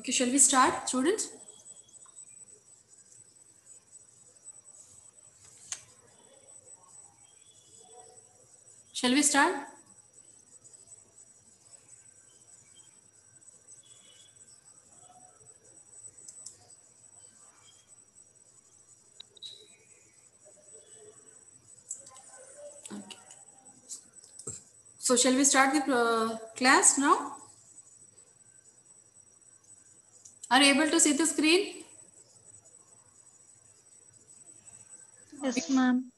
Okay, shall we start, students? Shall we start? Okay. So shall we start the class now? Are you able to see the screen? Yes, ma'am.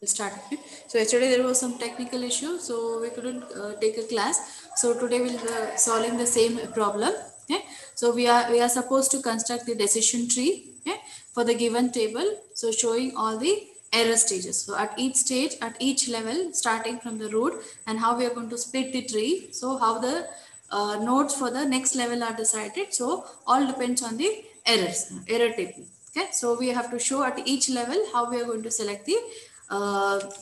We'll start. Okay. So yesterday there was some technical issue, so we couldn't take a class. So today we'll solving the same problem. Okay. So we are supposed to construct the decision tree. Okay, for the given table. So showing all the error stages. So at each stage, at each level, starting from the root, and how we are going to split the tree. So how the nodes for the next level are decided. So all depends on the error table. Okay, so we have to show at each level how we are going to select the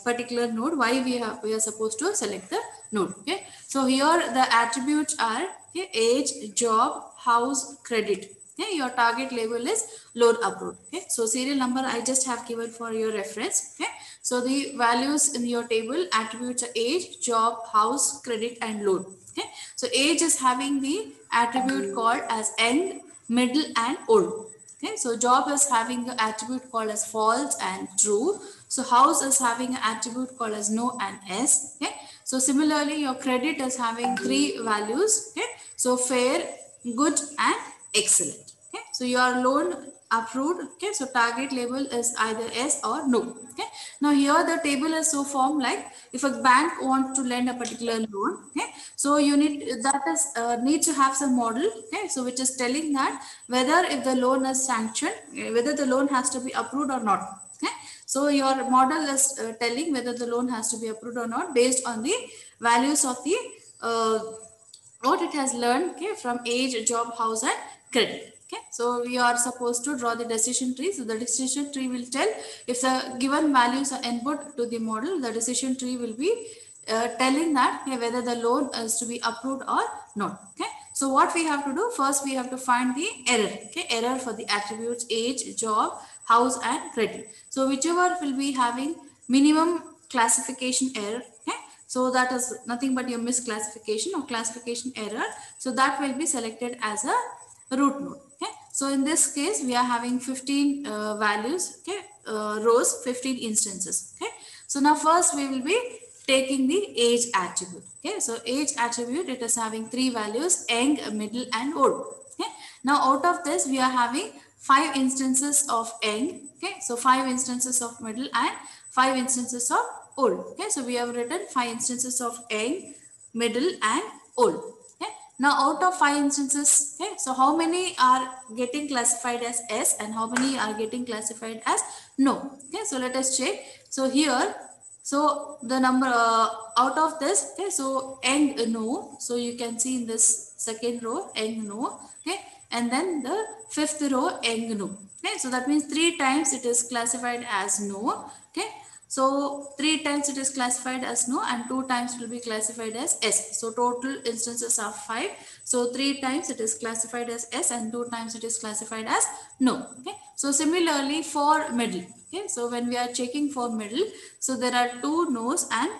particular node, why we are supposed to select the node. Okay, so here the attributes are, okay, age, job, house, credit. Okay, your target label is load upload. Okay, so serial number I just have given for your reference. Okay, so the values in your table attributes are age, job, house, credit, and load. Okay, so age is having the attribute called as young, middle, and old. Okay, so job is having the attribute called as false and true. So house is having an attribute called as no and s. Okay, so similarly your credit is having three values. Okay, so fair, good, and excellent. Okay, so your loan approved. Okay, so target label is either S or no. Okay, now here the table is so formed like if a bank wants to lend a particular loan. Okay, so you need to have some model. Okay, so which is telling that whether if the loan is sanctioned, whether the loan has to be approved or not. Okay, so your model is telling whether the loan has to be approved or not based on the values of the uh, what it has learned, okay, from age, job, house, and credit. Okay, so we are supposed to draw the decision tree. So the decision tree will tell if the given values are input to the model, the decision tree will be telling that, okay, whether the loan is to be approved or not. Okay, so what we have to do first, we have to find the error. Okay, error for the attributes age, job, house, and credit. So whichever will be having minimum classification error. Okay, so that is nothing but your misclassification or classification error. So that will be selected as a root node. Okay, so in this case we are having 15 values. Okay, rows, 15 instances. Okay, so now first we will be taking the age attribute. Okay, so age attribute, it is having three values: young, middle, and old. Okay, now out of this we are having 5 instances of young. Okay, so 5 instances of middle and 5 instances of old. Okay, so we have written 5 instances of young, middle, and old. Okay, now out of 5 instances, okay, so how many are getting classified as S and how many are getting classified as no? Okay, so let us check. So here, so the number out of this, okay, so young no, so you can see in this second row young no. Okay, and then the fifth row young no. Okay, so that means 3 times it is classified as no. Okay, so 3 times it is classified as no and 2 times will be classified as S. So total instances are 5. So 3 times it is classified as S and 2 times it is classified as no. Okay, so similarly for middle. Okay, so when we are checking for middle, so there are 2 no's and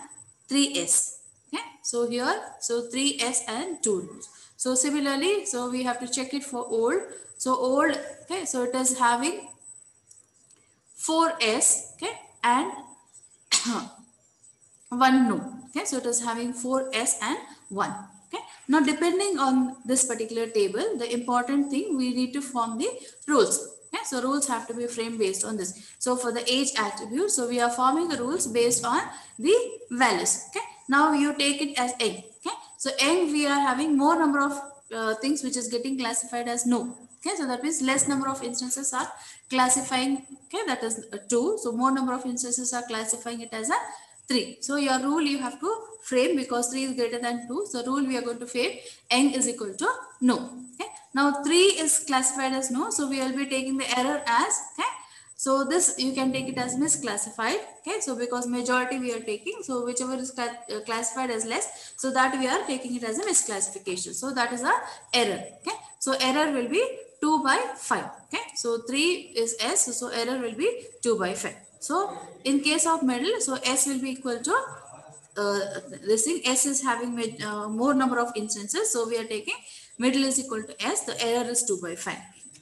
3 S. Okay, so here, so 3 S and 2 no's. So similarly, so we have to check it for old. So old, okay, so it is having 4 S, okay, and 1 no. Okay, so it is having 4 S and 1. Okay, now depending on this particular table, the important thing, we need to form the rules. Okay, so rules have to be framed based on this. So for the age attribute, so we are forming the rules based on the values. Okay, now you take it as young. Okay, so young, we are having more number of things which is getting classified as no. Okay, so that means less number of instances are classifying. Okay, that is 2. So more number of instances are classifying it as a 3. So your rule you have to frame because 3 is greater than 2. So rule we are going to frame young is equal to no. Okay, now 3 is classified as no. So we will be taking the error as, okay, so this you can take it as misclassified. Okay, so because majority we are taking, so whichever is classified as less, so that we are taking it as a misclassification. So that is a error. Okay, So error will be 2 by 5. Okay, so 3 is S, so error will be 2 by 5. So in case of middle, so S will be equal to this thing. S is having more number of instances, so we are taking middle is equal to S, the error is 2 by 5.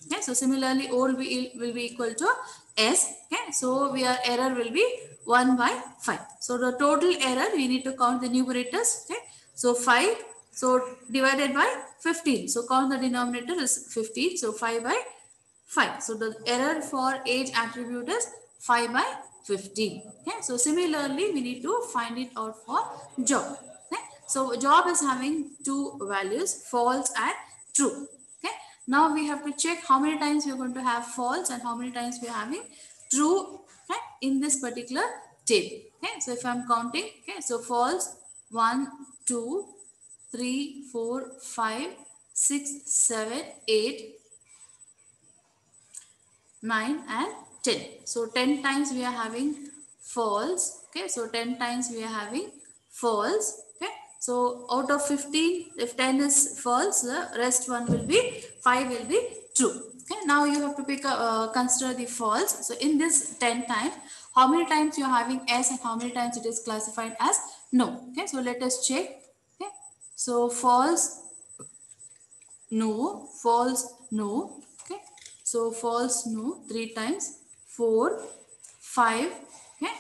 Okay, so similarly O will be equal to S. Okay, so our error will be 1 by 5. So the total error, we need to count the numerators. Okay, so 5, so divided by 15, so count the denominator is 15, so 5 by 5. So the error for age attribute is 5 by 15. Okay, so similarly we need to find it out for job. Okay, so job is having two values, false and true. Okay, now we have to check how many times we are going to have false and how many times we are having true, okay, in this particular table. Okay, so if I'm counting, okay, so false 1, 2, 3, 4, 5, 6, 7, 8, 9 and 10. So 10 times we are having false. Okay, so 10 times we are having false. Okay, so out of 15, if 10 is false, the rest one will be 5 will be true. Okay, now you have to consider the false. So in this 10 times, how many times you are having S and how many times it is classified as no. Okay, so let us check. Okay, so false, no, false, no. Okay, so false, no, 3 times, 4, 5, okay,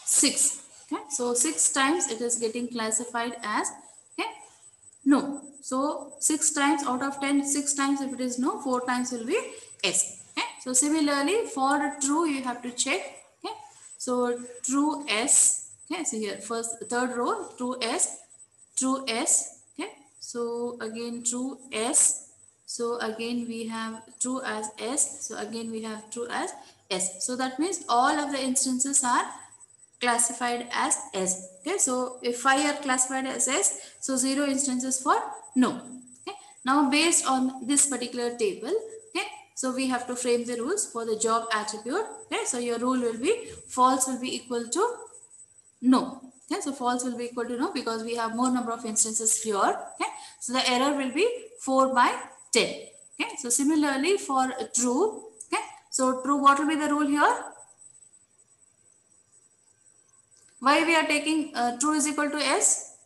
6. Okay, so 6 times it is getting classified as, okay, no. So 6 times out of 10, 6 times if it is no, 4 times will be S. Okay, so similarly for true you have to check. Okay, so true S. Okay, so here first third row, true S, true S. Okay, so again true S, so again we have true as S, so again we have true as S. So that means all of the instances are classified as S. Okay, so if 5 are classified as S, so 0 instances for no. Okay, now based on this particular table, okay, so we have to frame the rules for the job attribute. Okay, so your rule will be false will be equal to no. Okay, so false will be equal to no because we have more number of instances here. Okay, so the error will be 4 by 10. Okay, so similarly for true. Okay, so true, what will be the rule here? Why we are taking true is equal to S?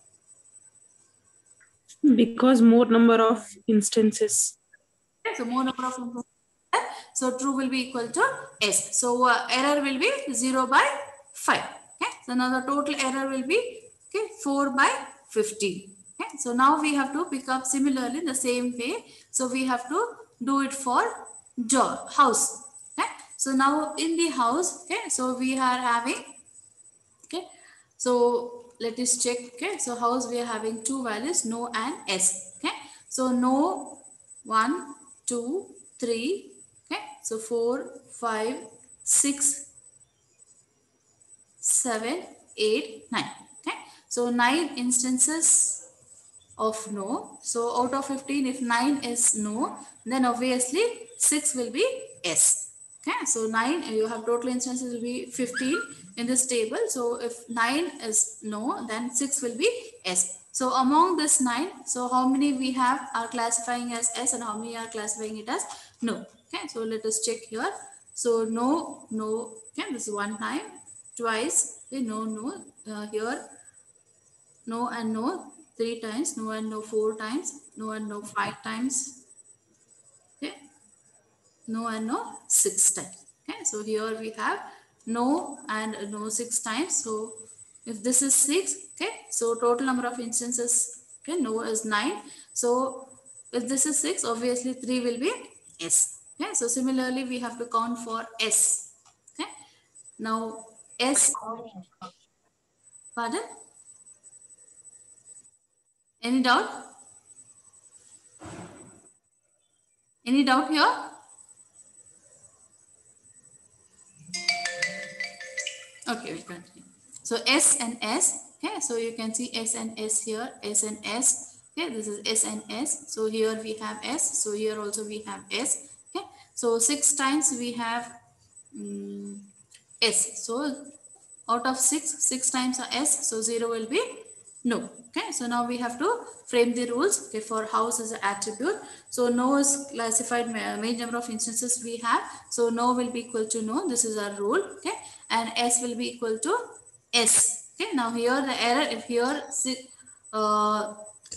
Because more number of instances. Okay, so more number of instances. So true will be equal to S. So error will be 0 by 5. Okay, so now the total error will be, okay, 4 by 15. Okay, so now we have to pick up similarly the same way. So we have to do it for job, house. Okay, so now in the house, okay, so we are having, okay, so let us check. Okay, so house we are having two values, no and S. Okay, so no 1, 2, 3. Okay, so 4, 5, 6, 7, 8, 9. Okay, so 9 instances of no. So out of 15, if 9 is no, then obviously 6 will be S. Okay, so 9, you have total instances will be 15 in this table. So if 9 is no, then 6 will be S. So among this 9, so how many we have are classifying as S and how many are classifying it as no? Okay, so let us check here. So no, no, okay, this is one time, twice, okay, no, no, here, no and no 3 times, no and no 4 times, no and no 5 times, okay, no and no 6 times. Okay, so here we have no and no 6 times. So if this is 6, okay, so total number of instances, okay, no is 9. So if this is 6, obviously 3 will be S. Okay, so similarly we have to count for S. Okay, now S, pardon? Any doubt? Any doubt here? Okay, we'll continue. So S and S. Okay, so you can see S and S here, S and S. Okay, this is S and S. So here we have S. So here also we have S. Okay, so 6 times we have S. So out of 6, 6 times are S. So 0 will be no. Okay, so now we have to frame the rules. Okay, for house as an attribute. So no is classified main number of instances we have. So no will be equal to no. This is our rule. Okay, and S will be equal to S. Okay, now here the error, if here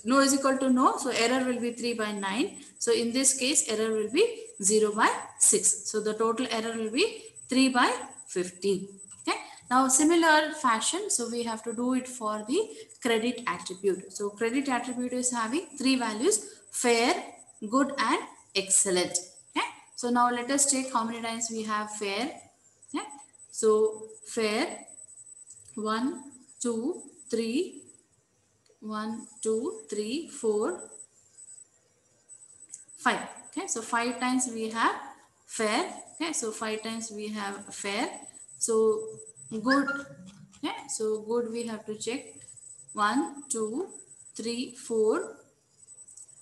no is equal to no, so error will be 3 by 9. So in this case, error will be 0 by 6. So the total error will be 3 by 15. Okay. Now similar fashion, so we have to do it for the credit attribute. So credit attribute is having 3 values: fair, good, and excellent. Okay. So now let us check how many times we have fair. Okay. So fair 1, 2, 3, 1, 2, 3, 4, 5. Okay, so 5 times we have fair. Okay, so 5 times we have fair. So good. Okay, so good we have to check 1, 2, 3, 4,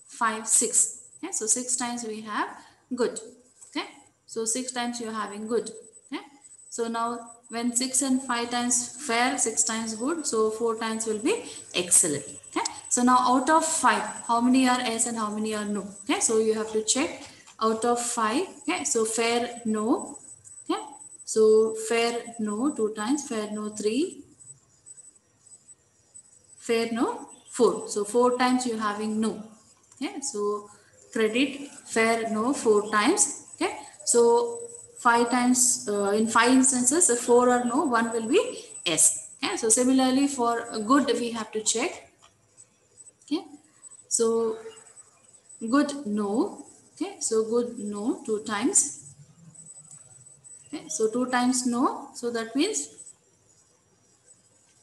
5, 6. Okay, so 6 times we have good. Okay, so 6 times you are having good. Okay, so now when 6 and 5 times fair, 6 times good, so 4 times will be excellent. Okay, so now out of 5, how many are S and how many are no? Okay, so you have to check out of 5. Okay, so fair no. Okay, so fair no 2 times, fair no 3, fair no 4. So 4 times you having no. Okay, so credit fair no 4 times. Okay, so 5 times in 5 instances, if 4 or no, 1 will be S. Okay, so similarly for good we have to check. Okay, so good no. Okay, so good no 2 times. Okay, so 2 times no, so that means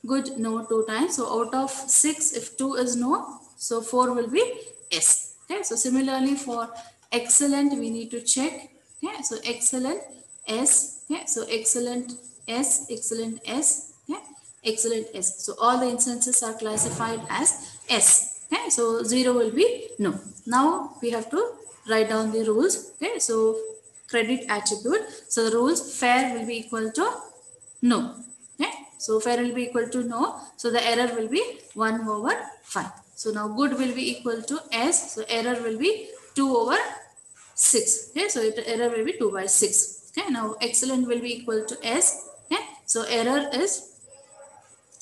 good no 2 times. So out of 6, if 2 is no, so 4 will be S. Okay, so similarly for excellent we need to check. Okay, so excellent S. Okay, so excellent S, excellent S. Okay, excellent S. So all the instances are classified as S. Okay, so 0 will be no. Now we have to write down the rules. Okay, so credit attribute. So the rules fair will be equal to no. Okay, so fair will be equal to no. So the error will be 1 over 5. So now good will be equal to S. So error will be 2 over 6. Okay, so error will be 2 by 6. Okay, now excellent will be equal to S. Okay, so error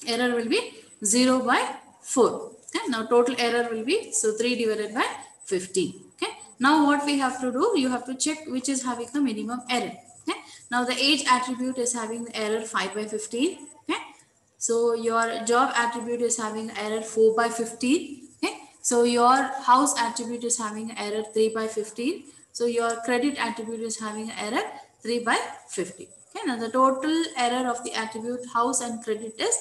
will be 0 by 4. Okay, now total error will be, so 3 divided by 15. Okay, now what we have to do, you have to check which is having the minimum error. Okay, now the age attribute is having the error 5 by 15. Okay, so your job attribute is having error 4 by 15. Okay, so your house attribute is having error 3 by 15. So your credit attribute is having error 3 by 50. Okay, now the total error of the attribute house and credit is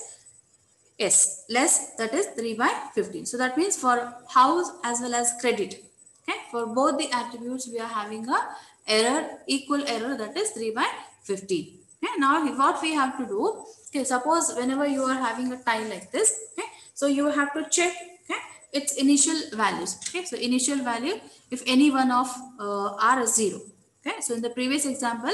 S, less, that is 3 by 15. So that means for house as well as credit, okay, for both the attributes we are having a error, equal error, that is 3 by 15. Okay, now what we have to do, okay, suppose whenever you are having a tie like this, okay, so you have to check, okay, its initial values. Okay, so initial value, if any one of R is 0. Okay, so in the previous example,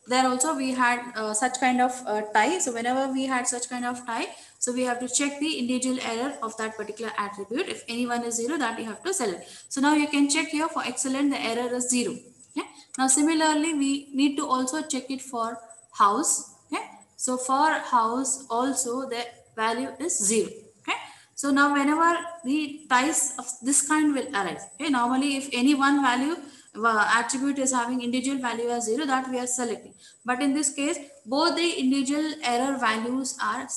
there also we had such kind of tie. So whenever we had such kind of tie, so we have to check the individual error of that particular attribute. If any one is 0, that you have to select. So now you can check here for excellent, the error is 0. Okay, now similarly we need to also check it for house. Okay, so for house also the value is 0. Okay, so now whenever the ties of this kind will arise, okay, normally if any one value attribute is having individual value as 0, that we are selecting. But in this case, both the individual error values are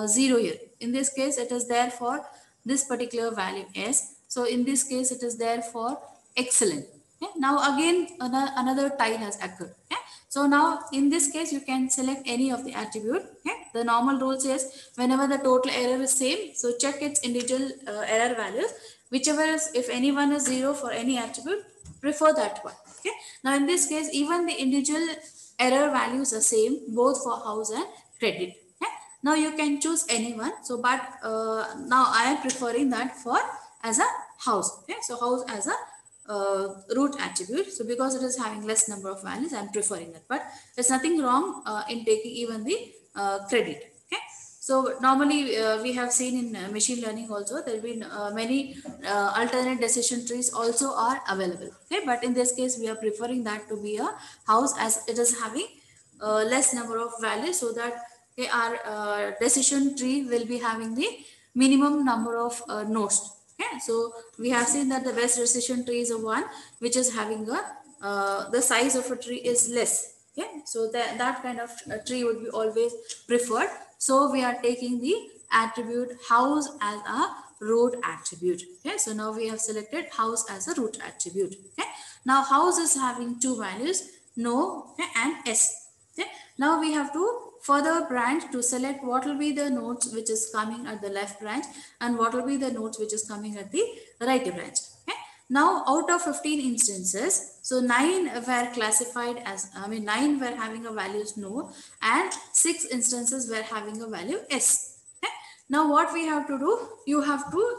0 here. In this case, it is there for this particular value S. So in this case, it is there for excellent. Okay? Now again, another tie has occurred. Okay? So now in this case, you can select any of the attribute. Okay? The normal rule says whenever the total error is same, so check its individual error values. Whichever is, if any one is 0 for any attribute, prefer that one. Okay, now in this case even the individual error values are same both for house and credit. Okay, now you can choose anyone. So but now I am preferring that for as a house. Okay, so house as a root attribute. So because it is having less number of values, I am preferring that. But there's nothing wrong in taking even the credit. Okay, So normally we have seen in machine learning also there have been many alternate decision trees also are available. Okay, but in this case we are preferring that to be a house as it is having less number of values, so that our decision tree will be having the minimum number of nodes. Okay, so we have seen that the best decision tree is a one which is having a the size of a tree is less. Okay, so that kind of tree would be always preferred. So we are taking the attribute house as a root attribute. Okay, so now we have selected house as a root attribute. Okay, now house is having two values, no, okay, and s. Okay, now we have to further branch to select what will be the nodes which is coming at the left branch and what will be the nodes which is coming at the right branch. Okay, now out of 15 instances, so 9 were classified as, 9 were having a values no, and 6 instances were having a value s. Okay, now what we have to do, you have to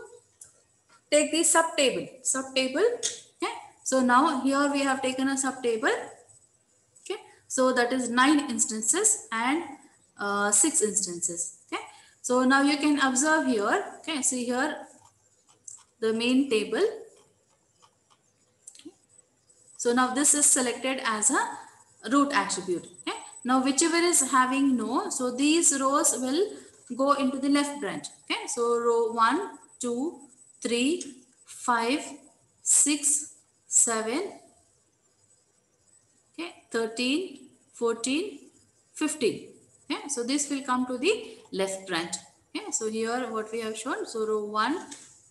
take the subtable. Okay, so now here we have taken a subtable. Okay, so that is 9 instances and 6 instances. Okay, so now you can observe here. Okay, see here the main table. So now this is selected as a root attribute. Okay, now whichever is having no, so these rows will go into the left branch. Okay, so row 1, 2, 3, 5, 6, 7. Okay, 13, 14, 15. Okay, so this will come to the left branch. Okay, so here what we have shown, so row 1,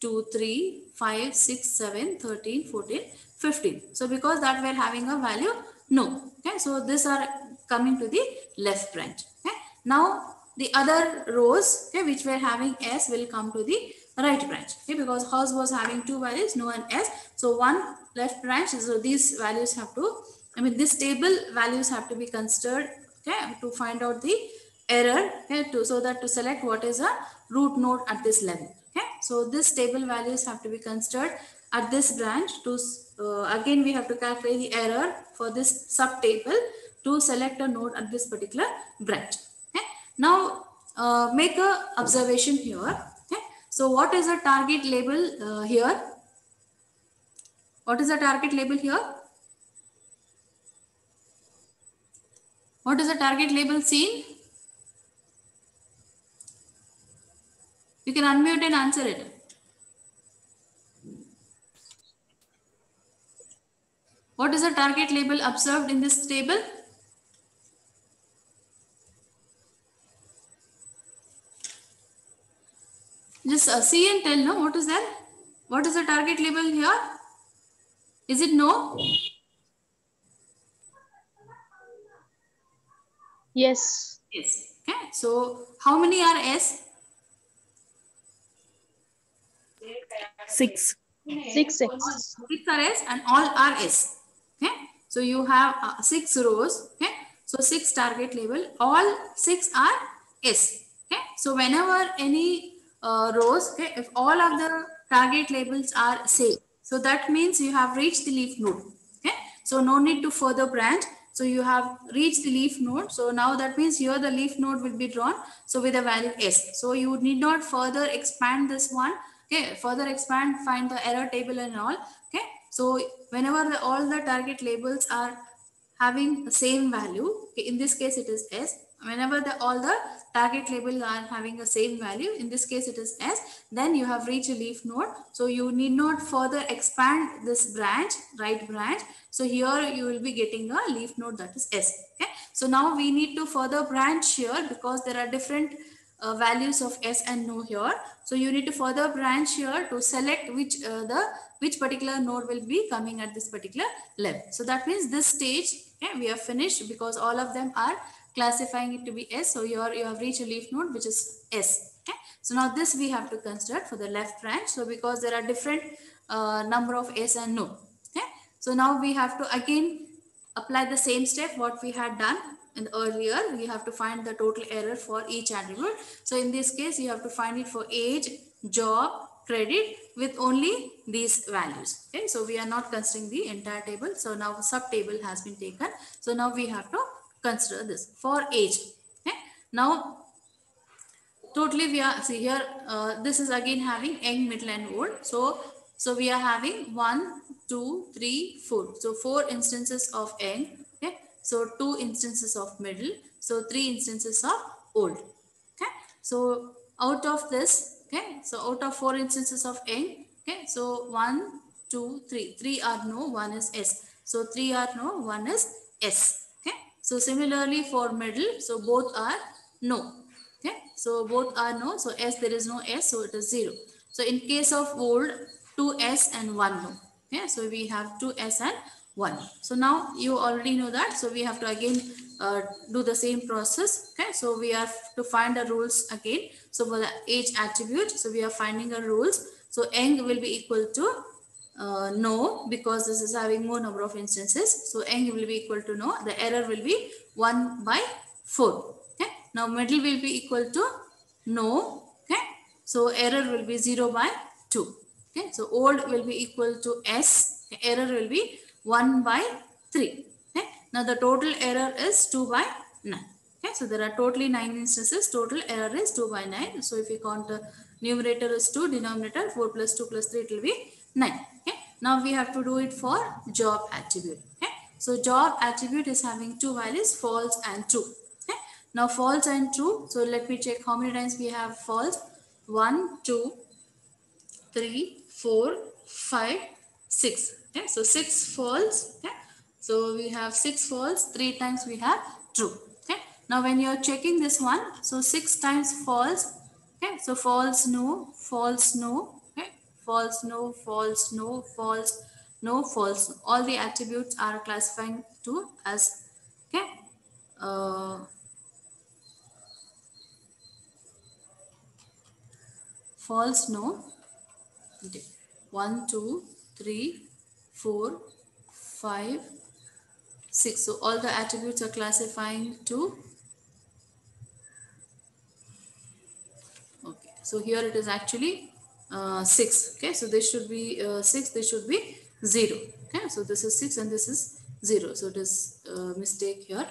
2, 3, 5, 6, 7, 13, 14, 15. So because that we are having a value no. Okay, so these are coming to the left branch. Okay, now the other rows, okay, which were having s will come to the right branch. Okay, because house was having two values no and s. So one left branch, so these values have to, this table values have to be considered, okay, to find out the error, okay, so that to select what is a root node at this level. Okay, so this table values have to be considered at this branch to again we have to calculate the error for this sub table to select a node at this particular branch. Okay, now make a observation here. Okay, so what is the target label here? What is the target label here? What is the target label seen? You can unmute and answer it. What is the target label observed in this table? Just see and tell, no? What is that? What is the target label here? Is it no? Yes. Yes. Okay. So how many are S? 6. 6. 6 are S and all are S. Okay. So you have 6 rows. Okay. So 6 target label. All 6 are S. Okay. So whenever any rows, okay, if all of the target labels are same, so that means you have reached the leaf node. Okay. So no need to further branch. So you have reached the leaf node. So now that means here the leaf node will be drawn. So with a value S. So you need not further expand this one. Okay, further expand, find the error table and all. Okay, so whenever all the target labels are having the same value, okay, in this case it is S. Whenever all the target labels are having the same value, in this case it is S, then you have reached a leaf node. So you need not further expand this branch, right branch. So here you will be getting a leaf node that is S. Okay, so now we need to further branch here because there are different values of S and no here. So you need to further branch here to select which particular node will be coming at this particular level. So that means this stage, okay, we have finished because all of them are classifying it to be S. So here you have reached a leaf node which is S. Okay, so now this we have to consider for the left branch. So because there are different number of S and no. Okay, so now we have to again apply the same step what we had done in earlier. We have to find the total error for each attribute. So in this case you have to find it for age, job, credit with only these values. Okay, so we are not considering the entire table. So now sub table has been taken. So now we have to consider this for age. Okay, now totally we are, see here, this is again having young, middle and old. So we are having 1, 2, 3, 4. So 4 instances of young. Okay. So 2 instances of middle. So 3 instances of old. Okay. So out of this, okay, so out of 4 instances of young, okay, so 1, 2, 3. 3 are no, 1 is S. So 3 are no, 1 is S. Okay. So similarly for middle, so both are no. Okay, so both are no. So S, there is no S, so it is 0. So in case of old, 2S and 1 no. Okay, so we have 2S and 1. So now you already know that. So we have to again do the same process. Okay, so we have to find the rules again. So for the age attribute, so we are finding the rules. So young will be equal to no, because this is having more number of instances. So young will be equal to no. The error will be 1 by 4. Okay. Now middle will be equal to no. Okay. So error will be 0 by 2. Okay. So old will be equal to S. Okay. Error will be 1 by 3. Okay. Now the total error is 2 by 9. Okay. So there are totally 9 instances. Total error is 2 by 9. So if you count the numerator is 2, denominator 4 plus 2 plus 3, it will be 9. Okay. Now we have to do it for job attribute. Okay. So job attribute is having two values, false and true. Okay. Now false and true. So let me check how many times we have false. 1, 2, 3, 4, 5, 6. Okay. So 6 false. Okay. So we have 6 false, 3 times we have true. Okay. Now when you are checking this one, so 6 times false. Okay. So false no, false no. Okay. False no, false no, false no, false no. All the attributes are classifying to as, okay, false no. Okay. 1, 2, 3, 4, 5, 6. So all the attributes are classifying to, okay, so here it is actually 6. Okay, so this should be 6, this should be 0. Okay, so this is 6 and this is 0. So it is mistake here.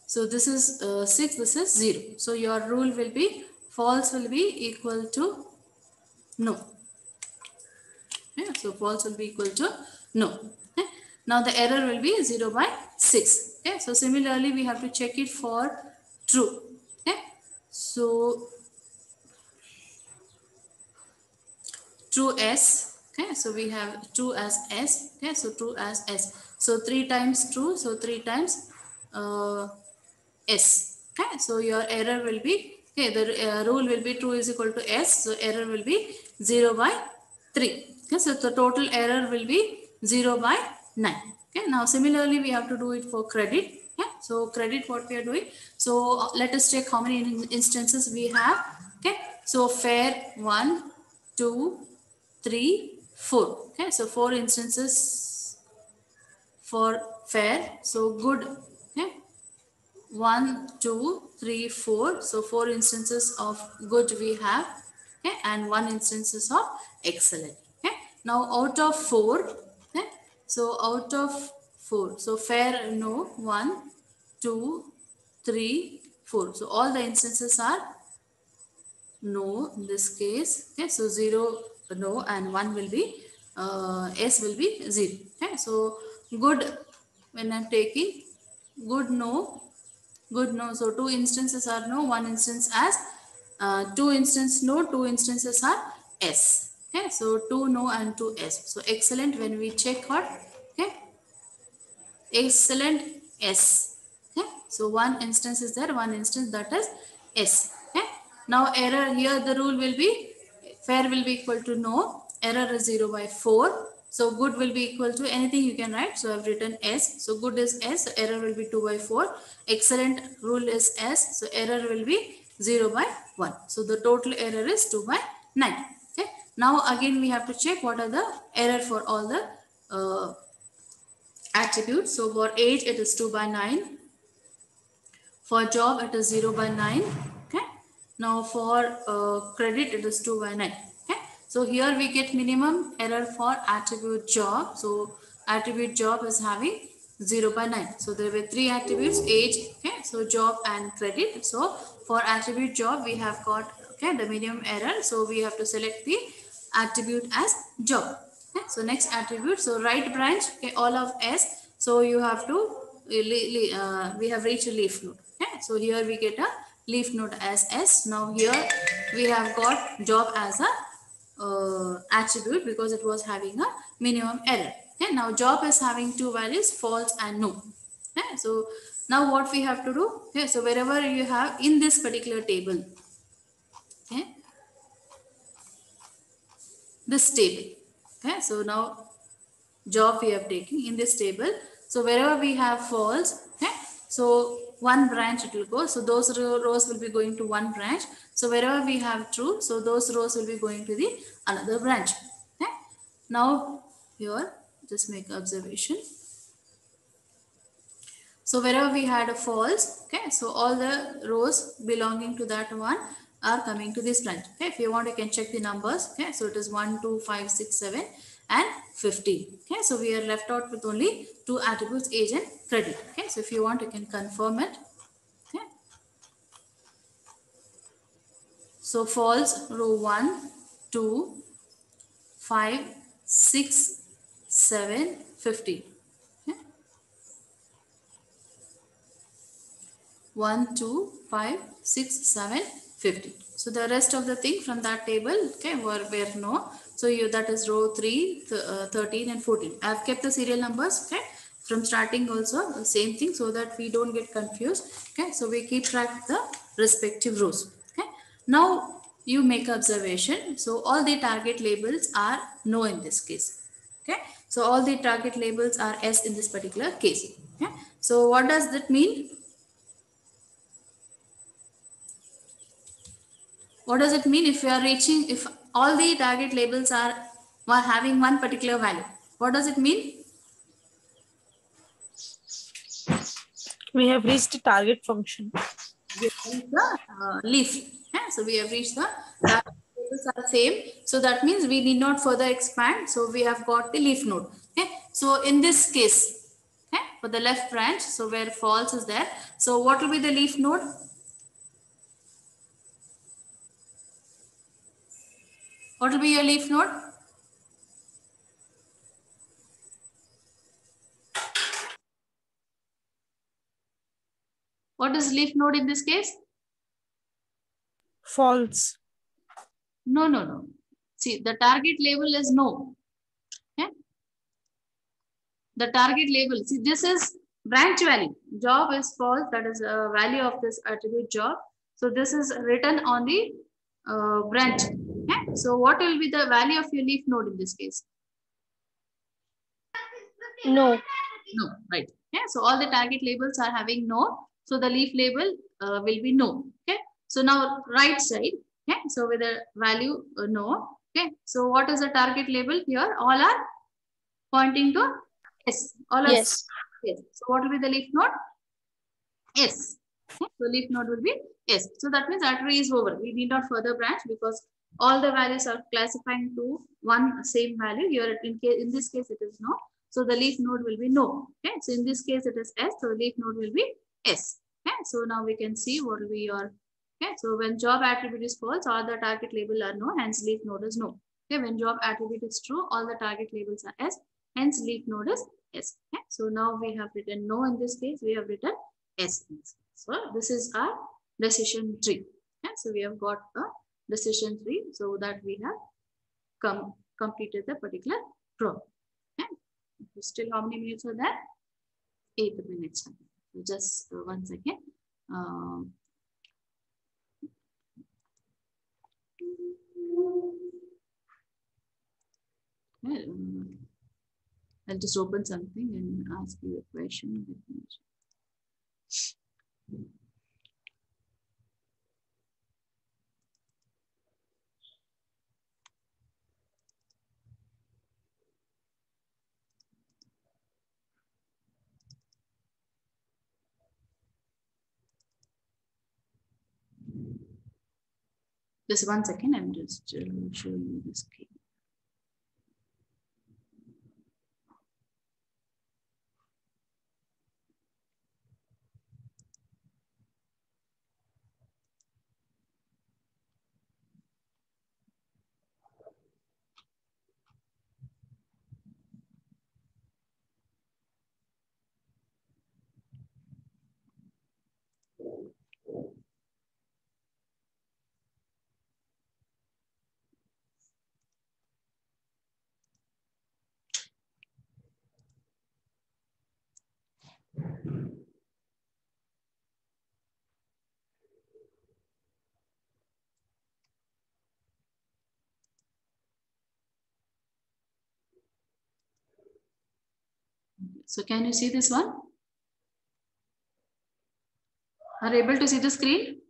So this is 6, this is 0. So your rule will be false will be equal to no. Yeah, so false will be equal to no. Okay. Now the error will be 0 by 6. Okay. So similarly we have to check it for true. Okay. So true S. Okay. So we have true as S. Okay. So true as S. So 3 times true. So 3 times S. Okay, so your error will be, okay, the rule will be true is equal to S. So error will be 0 by 3. Okay, so the total error will be 0 by 9. Okay, now similarly we have to do it for credit. Okay, so credit what we are doing. So let us check how many instances we have. Okay, so fair 1, 2, 3, 4. Okay, so 4 instances for fair. So good. Okay. 1, 2, 3, 4. So 4 instances of good we have. Okay, and 1 instances of excellent. Okay. Now out of 4. Okay, so out of 4. So fair no. 1, 2, 3, 4. So all the instances are no in this case. Okay, so 0 no and 1 will be S will be 0. Okay, so good when I'm taking good no. Good no. So 2 instances are no, 1 instance as 2 instances no, 2 instances are S. Okay, so 2 no and 2 S. So excellent when we check what? Okay, excellent S. Okay, so 1 instance is there, 1 instance that is S. Okay, now error here the rule will be fair will be equal to no, error is 0 by 4. So good will be equal to anything you can write. So I've written S. So good is S. So error will be 2 by 4. Excellent rule is S. So error will be 0 by 1. So the total error is 2 by 9. Okay. Now again we have to check what are the error for all the attributes. So for age it is 2 by 9. For job, it is 0 by 9. Okay. Now for credit, it is 2 by 9. Okay. So here we get minimum error for attribute job. So attribute job is having 0 by 9. So there were three attributes, age, okay, so job and credit. So for attribute job, we have got, okay, the minimum error. So we have to select the attribute as job. Okay. So next attribute, so right branch, okay, all of S. So you have to, we have reached a leaf node. Okay. So here we get a leaf node as S. Now here we have got job as a attribute because it was having a minimum error. Okay. Now job is having two values, false and no. Okay. So now what we have to do? Okay. So wherever you have in this particular table, okay, this table. Okay. So now job we have taken in this table. So wherever we have false, okay, so one branch it will go. So those rows will be going to one branch. So wherever we have true, so those rows will be going to the another branch. Okay. Now here just make observation. So wherever we had a false, okay, so all the rows belonging to that one are coming to this branch. Okay, if you want, you can check the numbers. Okay, so it is 1, 2, 5, 6, 7, and 15. Okay, so we are left out with only two attributes, age and credit. Okay, so if you want, you can confirm it. Okay, so false row 1, 2, 5, 6, 7, 15. 1, 2, 5, 6, 7, 50. So the rest of the thing from that table, okay, were no. So you, that is row 3, 13 and 14. I have kept the serial numbers, okay, from starting also the same thing so that we don't get confused. Okay, so we keep track of the respective rows. Okay, now you make observation. So all the target labels are no in this case. Okay, so all the target labels are S in this particular case. Okay, so what does that mean? What does it mean if you are reaching, if all the target labels are having one particular value? What does it mean? We have reached the target function. We have reached the leaf. Yeah? So we have reached the target labels are same. So that means we need not further expand. So we have got the leaf node. Okay. So in this case, okay, for the left branch, so where false is there. So what will be the leaf node? What will be your leaf node? What is leaf node in this case? False. No, no, no. See, the target label is no. Okay. The target label, see, this is branch value. Job is false, that is a value of this attribute job. So this is written on the branch. Okay. So what will be the value of your leaf node in this case? No. No, right. Yeah, so all the target labels are having no. So the leaf label will be no. Okay. So now right side. Okay. So with the value no. Okay. So what is the target label here? All are pointing to S. All are Yes. yes. So what will be the leaf node? S. Okay. So leaf node will be S. So that means our tree is over. We need not further branch because all the values are classifying to one same value. Here in this case it is no. So the leaf node will be no. Okay. So in this case it is S. So the leaf node will be S. Okay. So now we can see what will be your. Okay. So when job attribute is false, all the target label are no. Hence leaf node is no. Okay. When job attribute is true, all the target labels are S. Hence leaf node is S. Okay. So now we have written no in this case. We have written S. So this is our decision tree. Okay. So we have got a decision tree so that we have completed the particular problem. Okay. Still how many minutes are there? 8 minutes. So just 1 second. I'll just open something and ask you a question. Just 1 second, I'm just showing you the screen. So can you see this one? Are you able to see the screen?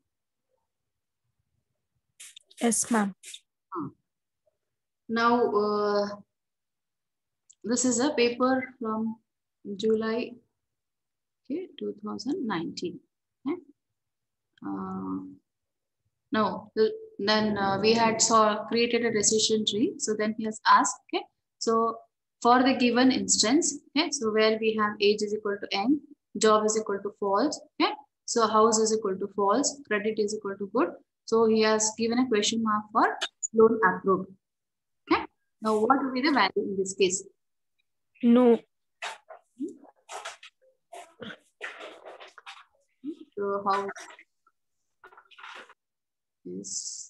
Yes, ma'am. Now, this is a paper from July 2019. Okay? Now, then we had created a decision tree. So then he has asked, okay, so for the given instance, okay, so where we have age is equal to n, job is equal to false, okay, so house is equal to false, credit is equal to good. So he has given a question mark for loan approved. Okay, now what will be the value in this case? No. So how is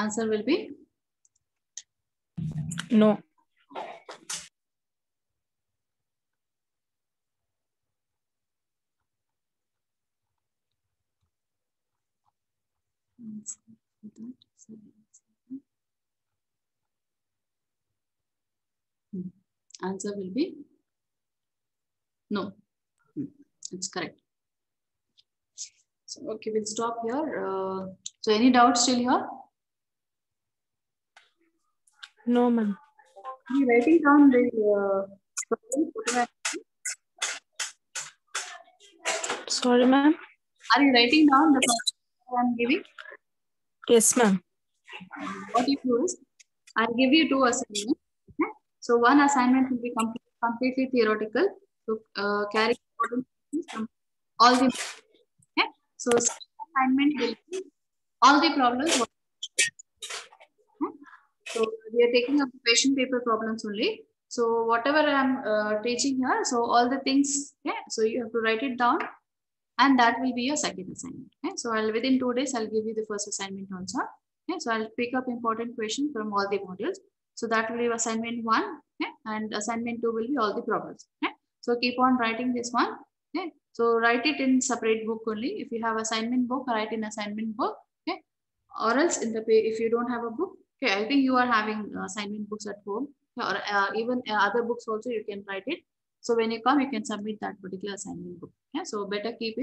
answer will be No. answer will be no. It's correct. So okay, we'll stop here. So any doubts still here? No, ma'am. Are you writing down the problem? Sorry, ma'am. Are you writing down the problem I'm giving? Yes, ma'am. What you do is, I'll give you 2 assignments. Okay? So one assignment will be completely theoretical. So carry from all the. Okay? So assignment will be all the problems. Okay? So we are taking up question paper problems only. So whatever I'm teaching here, so all the things. Okay? So you have to write it down. And that will be your second assignment. Okay? So within 2 days, I'll give you the first assignment also. Okay? So I'll pick up important questions from all the modules. So that will be assignment 1. Okay? And assignment 2 will be all the problems. Okay? So keep on writing this one. Okay? So write it in separate book only. If you have assignment book, write in assignment book. Okay? Or else in the if you don't have a book, okay, I think you are having assignment books at home. Or even other books also you can write it. So when you come, you can submit that particular assignment book. Yeah, so better keep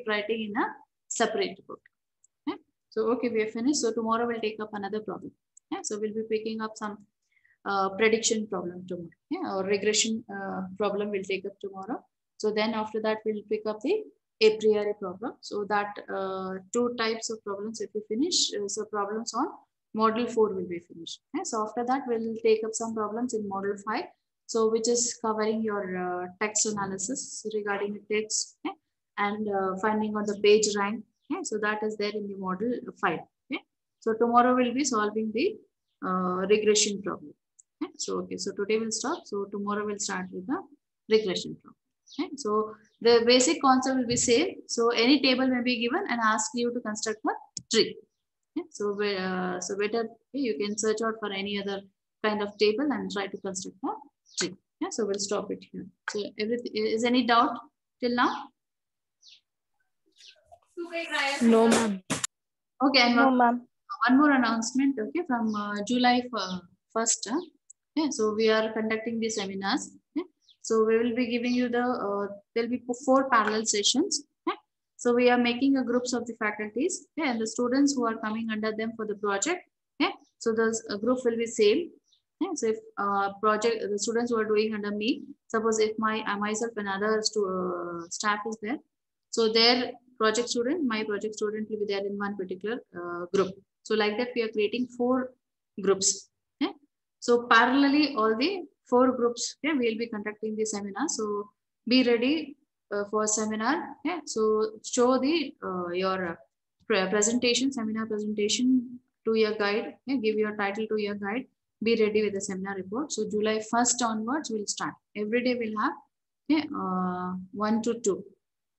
writing in a separate book. Yeah? So okay, we are finished. So tomorrow we'll take up another problem. Yeah, so we'll be picking up some prediction problem tomorrow. Yeah, or regression problem we'll take up tomorrow. So then after that we'll pick up the a priori problem. So that 2 types of problems if we finish. So problems on model 4 will be finished. Yeah? So after that we'll take up some problems in model 5. So which is covering your text analysis regarding the text, okay? And finding on the page rank. Okay? So that is there in the model 5. Okay? So tomorrow we'll be solving the regression problem. Okay? So okay, so today we'll stop. So tomorrow we'll start with the regression problem. Okay? So the basic concept will be same. So any table may be given and ask you to construct a tree. Okay? So better you can search out for any other kind of table and try to construct a tree. Yeah, so we'll stop it here. So everything, is any doubt till now? No, ma'am. Okay, and No, ma'am. one more announcement. Okay, from July 1st. Yeah, so we are conducting the seminars. Yeah, so we will be giving you the there'll be 4 parallel sessions. Yeah, so we are making a groups of the faculties. Yeah, and the students who are coming under them for the project. Yeah, so the group will be same. Yeah, so if project the students who are doing under me, suppose if myself and other staff is there, so their project student, my project student will be there in one particular group. So like that, we are creating 4 groups. Yeah? So parallelly, all the 4 groups, yeah, we will be conducting the seminar. So be ready for seminar. Yeah? So show the your presentation, seminar presentation to your guide. Yeah? Give your title to your guide. Be ready with the seminar report. So July 1st onwards, we'll start. Every day we'll have 1 to 2.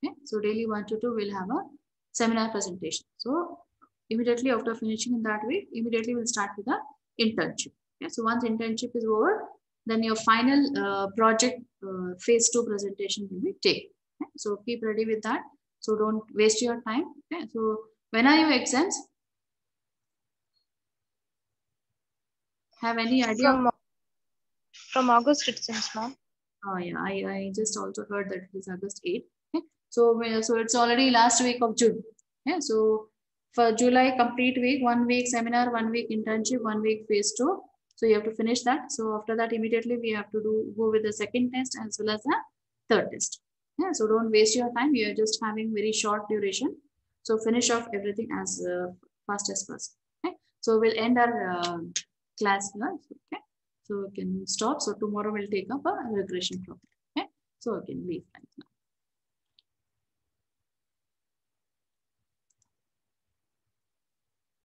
Okay? So daily 1 to 2 will have a seminar presentation. So immediately after finishing in that week, immediately we'll start with the internship. Okay? So once internship is over, then your final project phase 2 presentation will be taken. Okay? So keep ready with that. So don't waste your time. Okay? So when are your exams? Have any idea? From August it seems, ma'am. Oh yeah, I just also heard that it is August 8th. Okay? So it's already last week of June. Yeah, so for July complete week, 1 week seminar, 1 week internship, 1 week phase 2. So you have to finish that. So after that, immediately we have to go with the second test as well as the third test. Yeah, so don't waste your time. You are just having very short duration. So finish off everything as fast as possible. Okay? So we'll end our class here. Okay. So we can stop. So tomorrow we'll take up a regression problem. Okay. So we can leave right now.